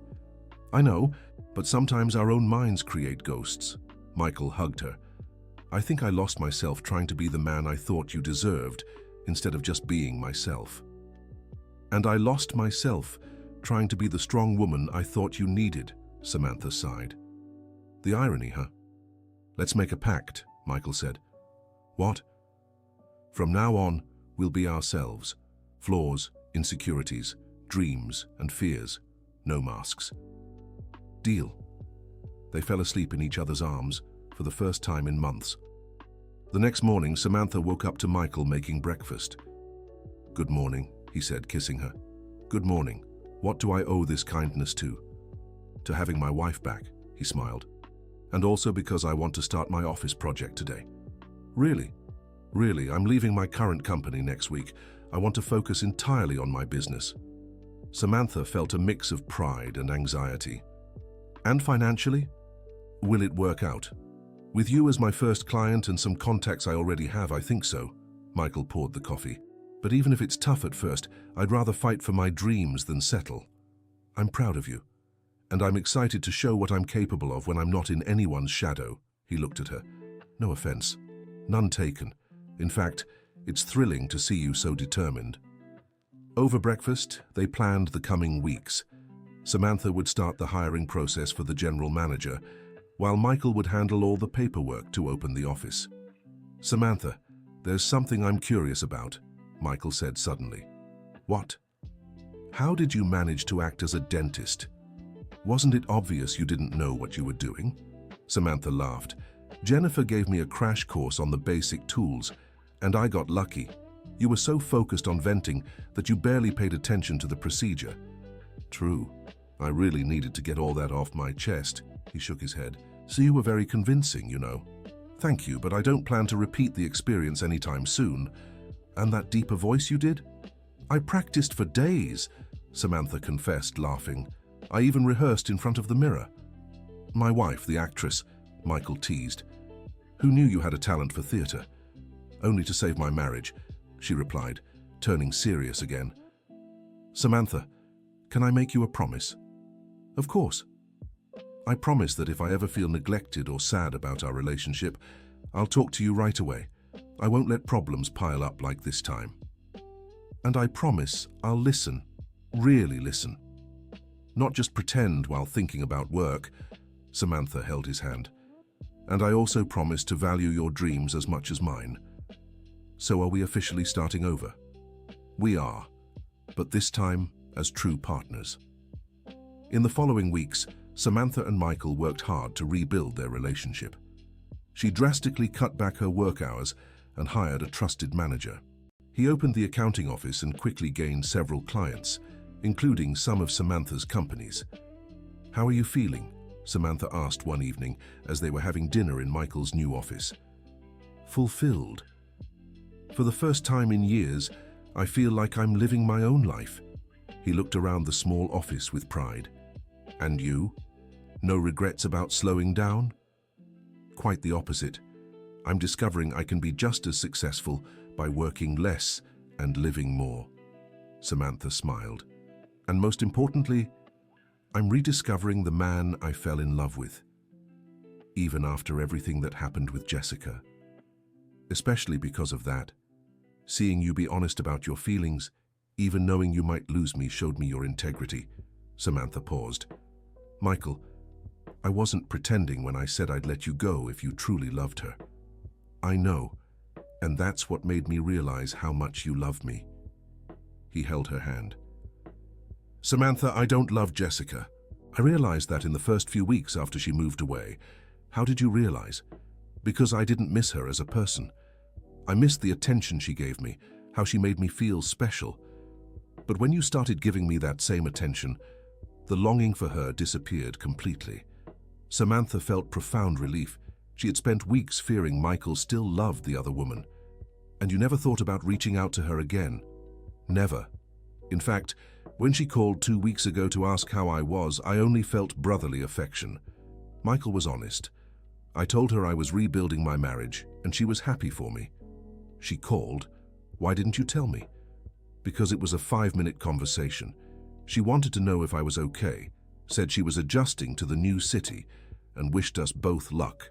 I know, but sometimes our own minds create ghosts. Michael hugged her. I think I lost myself trying to be the man I thought you deserved, instead of just being myself. And I lost myself trying to be the strong woman I thought you needed, Samantha sighed. The irony, huh? Let's make a pact, Michael said. What? From now on, we'll be ourselves. Flaws, insecurities, dreams, and fears. No masks. Deal. They fell asleep in each other's arms for the first time in months. The next morning, Samantha woke up to Michael making breakfast. Good morning, he said, kissing her. Good morning. What do I owe this kindness to? To having my wife back, he smiled. And also because I want to start my office project today. Really? Really, I'm leaving my current company next week. I want to focus entirely on my business. Samantha felt a mix of pride and anxiety. And financially? Will it work out? With you as my first client and some contacts I already have, I think so. Michael poured the coffee. But even if it's tough at first, I'd rather fight for my dreams than settle. I'm proud of you. And I'm excited to show what I'm capable of when I'm not in anyone's shadow. He looked at her. No offense. None taken. In fact, it's thrilling to see you so determined. Over breakfast, they planned the coming weeks. Samantha would start the hiring process for the general manager, while Michael would handle all the paperwork to open the office. Samantha, there's something I'm curious about, Michael said suddenly. What? How did you manage to act as a dentist? Wasn't it obvious you didn't know what you were doing? Samantha laughed. Jennifer gave me a crash course on the basic tools, and I got lucky. You were so focused on venting that you barely paid attention to the procedure. True. I really needed to get all that off my chest. He shook his head. So you were very convincing, you know. Thank you, but I don't plan to repeat the experience anytime soon. And that deeper voice you did? I practiced for days, Samantha confessed, laughing. I even rehearsed in front of the mirror. My wife, the actress, Michael teased. Who knew you had a talent for theater? Only to save my marriage, she replied, turning serious again. Samantha, can I make you a promise? Of course. I promise that if I ever feel neglected or sad about our relationship, I'll talk to you right away. I won't let problems pile up like this time. And I promise I'll listen. Really listen. Not just pretend while thinking about work. Samantha held his hand. And I also promise to value your dreams as much as mine. So are we officially starting over? We are, but this time as true partners. In the following weeks, Samantha and Michael worked hard to rebuild their relationship. She drastically cut back her work hours and hired a trusted manager. He opened the accounting office and quickly gained several clients, including some of Samantha's companies. "How are you feeling?" Samantha asked one evening as they were having dinner in Michael's new office. "Fulfilled. For the first time in years, I feel like I'm living my own life." He looked around the small office with pride. "And you? No regrets about slowing down?" "Quite the opposite. I'm discovering I can be just as successful by working less and living more." Samantha smiled. "And most importantly, I'm rediscovering the man I fell in love with, even after everything that happened with Jessica. Especially because of that. Seeing you be honest about your feelings, even knowing you might lose me, showed me your integrity." Samantha paused. "Michael, I wasn't pretending when I said I'd let you go if you truly loved her. I know, and that's what made me realize how much you love me." He held her hand. "Samantha, I don't love Jessica. I realized that in the first few weeks after she moved away." "How did you realize?" "Because I didn't miss her as a person. I missed the attention she gave me, how she made me feel special. But when you started giving me that same attention, the longing for her disappeared completely." Samantha felt profound relief. She had spent weeks fearing Michael still loved the other woman. "And you never thought about reaching out to her again?" "Never. In fact, when she called 2 weeks ago to ask how I was, I only felt brotherly affection." Michael was honest. "I told her I was rebuilding my marriage, and she was happy for me." "She called. Why didn't you tell me?" "Because it was a 5-minute conversation. She wanted to know if I was okay, said she was adjusting to the new city, and wished us both luck."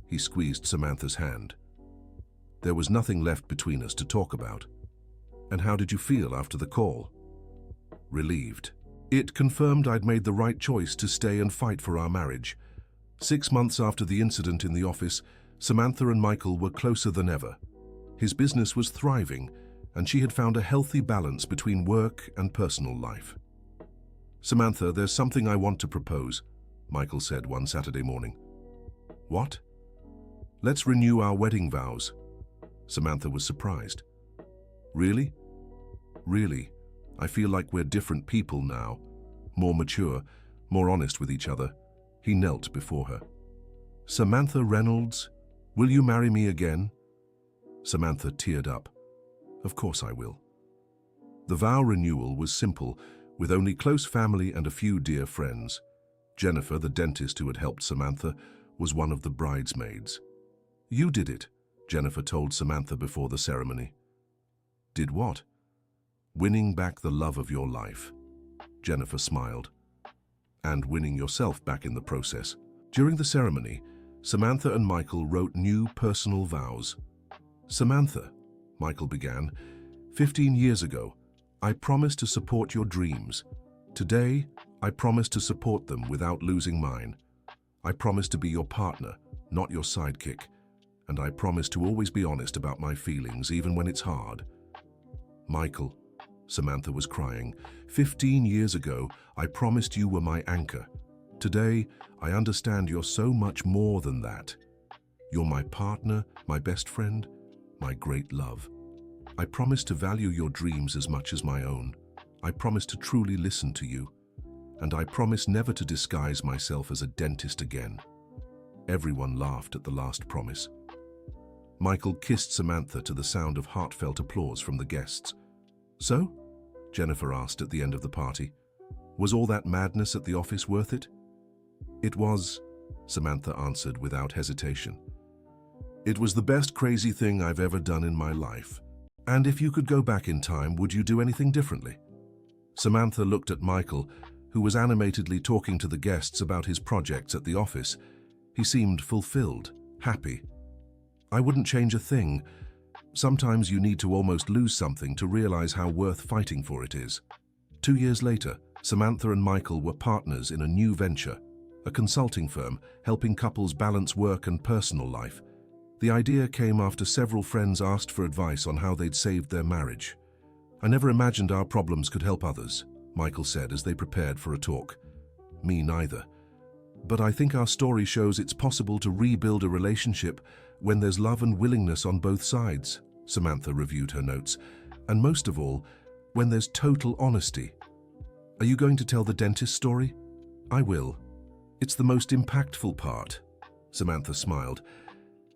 He squeezed Samantha's hand. "There was nothing left between us to talk about." "And how did you feel after the call?" "Relieved. It confirmed I'd made the right choice to stay and fight for our marriage." 6 months after the incident in the office, Samantha and Michael were closer than ever. His business was thriving, and she had found a healthy balance between work and personal life. "Samantha, there's something I want to propose," Michael said one Saturday morning. "What?" "Let's renew our wedding vows." Samantha was surprised. "Really?" "Really. I feel like we're different people now, more mature, more honest with each other." He knelt before her. "Samantha Reynolds, will you marry me again?" Samantha teared up. "Of course I will." The vow renewal was simple, with only close family and a few dear friends. Jennifer, the dentist who had helped Samantha, was one of the bridesmaids. "You did it," Jennifer told Samantha before the ceremony. "Did what?" "Winning back the love of your life." Jennifer smiled. "And winning yourself back in the process." During the ceremony, Samantha and Michael wrote new personal vows. "Samantha," Michael began, "15 years ago, I promised to support your dreams. Today, I promise to support them without losing mine. I promise to be your partner, not your sidekick. And I promise to always be honest about my feelings, even when it's hard." "Michael," Samantha was crying, "15 years ago, I promised you were my anchor. Today, I understand you're so much more than that. You're my partner, my best friend, my great love. I promise to value your dreams as much as my own. I promise to truly listen to you. And I promise never to disguise myself as a dentist again." Everyone laughed at the last promise. Michael kissed Samantha to the sound of heartfelt applause from the guests. "So?" Jennifer asked at the end of the party. "Was all that madness at the office worth it?" "It was," Samantha answered without hesitation. "It was the best crazy thing I've ever done in my life. And if you could go back in time, would you do anything differently?" Samantha looked at Michael, who was animatedly talking to the guests about his projects at the office. He seemed fulfilled, happy. "I wouldn't change a thing. Sometimes you need to almost lose something to realize how worth fighting for it is." 2 years later, Samantha and Michael were partners in a new venture, a consulting firm helping couples balance work and personal life. The idea came after several friends asked for advice on how they'd saved their marriage. "I never imagined our problems could help others," Michael said as they prepared for a talk. "Me neither. But I think our story shows it's possible to rebuild a relationship when there's love and willingness on both sides," Samantha reviewed her notes. "And most of all, when there's total honesty." "Are you going to tell the dentist story?" "I will. It's the most impactful part," Samantha smiled,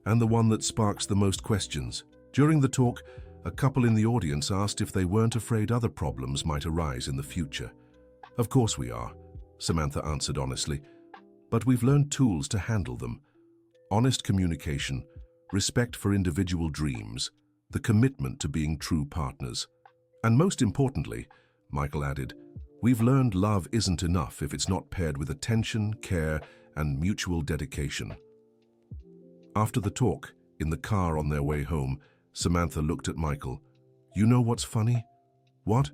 "and the one that sparks the most questions." During the talk, a couple in the audience asked if they weren't afraid other problems might arise in the future. "Of course we are," Samantha answered honestly. "But we've learned tools to handle them. Honest communication, respect for individual dreams, the commitment to being true partners. And most importantly," Michael added, "we've learned love isn't enough if it's not paired with attention, care, and mutual dedication." After the talk, in the car on their way home, Samantha looked at Michael. "You know what's funny?" "What?"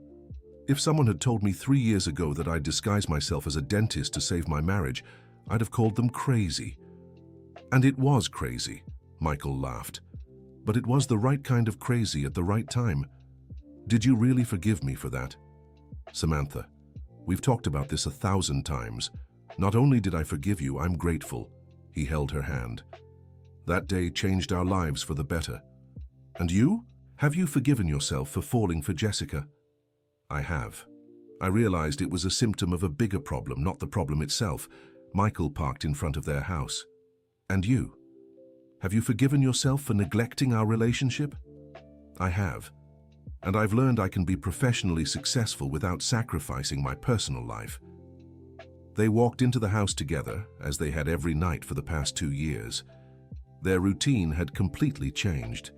"If someone had told me 3 years ago that I'd disguise myself as a dentist to save my marriage, I'd have called them crazy." "And it was crazy," Michael laughed. "But it was the right kind of crazy at the right time. Did you really forgive me for that?" "Samantha, we've talked about this 1,000 times. Not only did I forgive you, I'm grateful." He held her hand. "That day changed our lives for the better. And you? Have you forgiven yourself for falling for Jessica?" "I have. I realized it was a symptom of a bigger problem, not the problem itself." Michael parked in front of their house. "And you? Have you forgiven yourself for neglecting our relationship?" "I have. And I've learned I can be professionally successful without sacrificing my personal life." They walked into the house together, as they had every night for the past 2 years. Their routine had completely changed.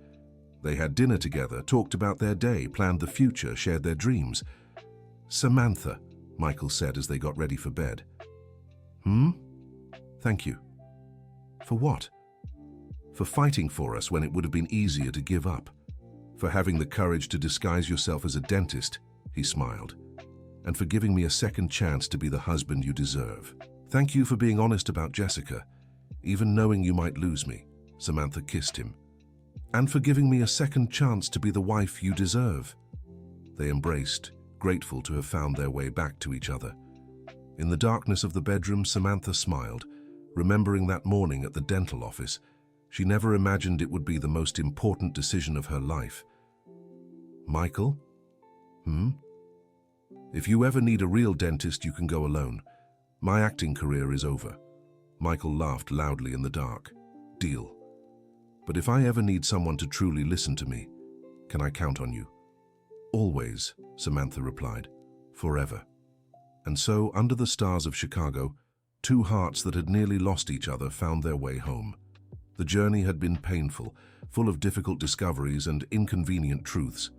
They had dinner together, talked about their day, planned the future, shared their dreams. "Samantha," Michael said as they got ready for bed. "Thank you." "For what?" "For fighting for us when it would have been easier to give up. For having the courage to disguise yourself as a dentist," he smiled, "and for giving me a second chance to be the husband you deserve. Thank you for being honest about Jessica, even knowing you might lose me." Samantha kissed him. "And for giving me a second chance to be the wife you deserve." They embraced, grateful to have found their way back to each other. In the darkness of the bedroom, Samantha smiled, remembering that morning at the dental office. She never imagined it would be the most important decision of her life. "Michael? If you ever need a real dentist, you can go alone. My acting career is over." Michael laughed loudly in the dark. "Deal. But if I ever need someone to truly listen to me, can I count on you?" "Always," Samantha replied. "Forever." And so, under the stars of Chicago, two hearts that had nearly lost each other found their way home. The journey had been painful, full of difficult discoveries and inconvenient truths.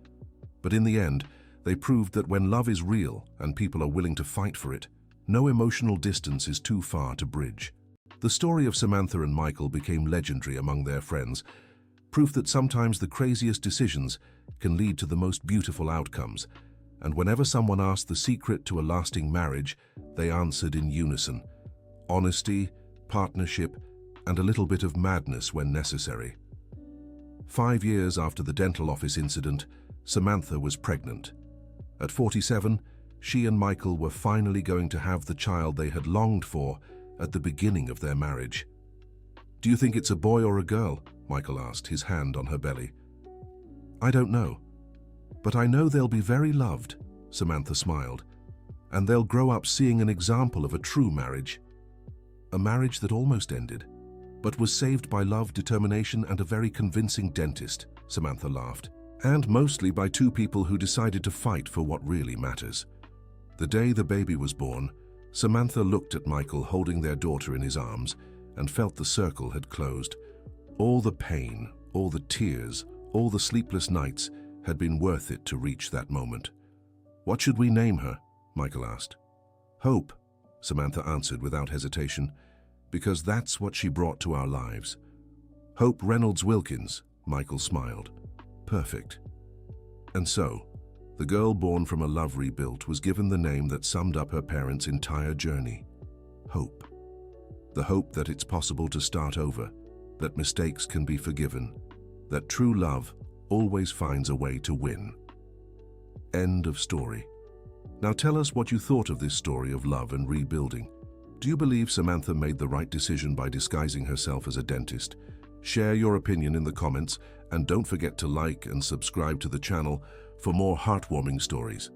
But in the end, they proved that when love is real and people are willing to fight for it, no emotional distance is too far to bridge. The story of Samantha and Michael became legendary among their friends, proof that sometimes the craziest decisions can lead to the most beautiful outcomes. And whenever someone asked the secret to a lasting marriage, they answered in unison: honesty, partnership, and a little bit of madness when necessary. 5 years after the dental office incident, Samantha was pregnant. At 47, she and Michael were finally going to have the child they had longed for at the beginning of their marriage. "Do you think it's a boy or a girl?" Michael asked, his hand on her belly. "I don't know. But I know they'll be very loved," Samantha smiled. "And they'll grow up seeing an example of a true marriage. A marriage that almost ended, but was saved by love, determination, and a very convincing dentist," Samantha laughed. "And mostly by two people who decided to fight for what really matters." The day the baby was born, Samantha looked at Michael holding their daughter in his arms and felt the circle had closed. All the pain, all the tears, all the sleepless nights had been worth it to reach that moment. "What should we name her?" Michael asked. "Hope," Samantha answered without hesitation, "because that's what she brought to our lives." "Hope Reynolds Wilkins," Michael smiled. "Perfect." And so, The girl born from a love rebuilt was given the name that summed up her parents' entire journey: hope. The hope that it's possible to start over, that mistakes can be forgiven, that true love always finds a way to win. End of story. Now tell us what you thought of this story of love and rebuilding. Do you believe Samantha made the right decision by disguising herself as a dentist? Share your opinion in the comments, and don't forget to like and subscribe to the channel for more heartwarming stories.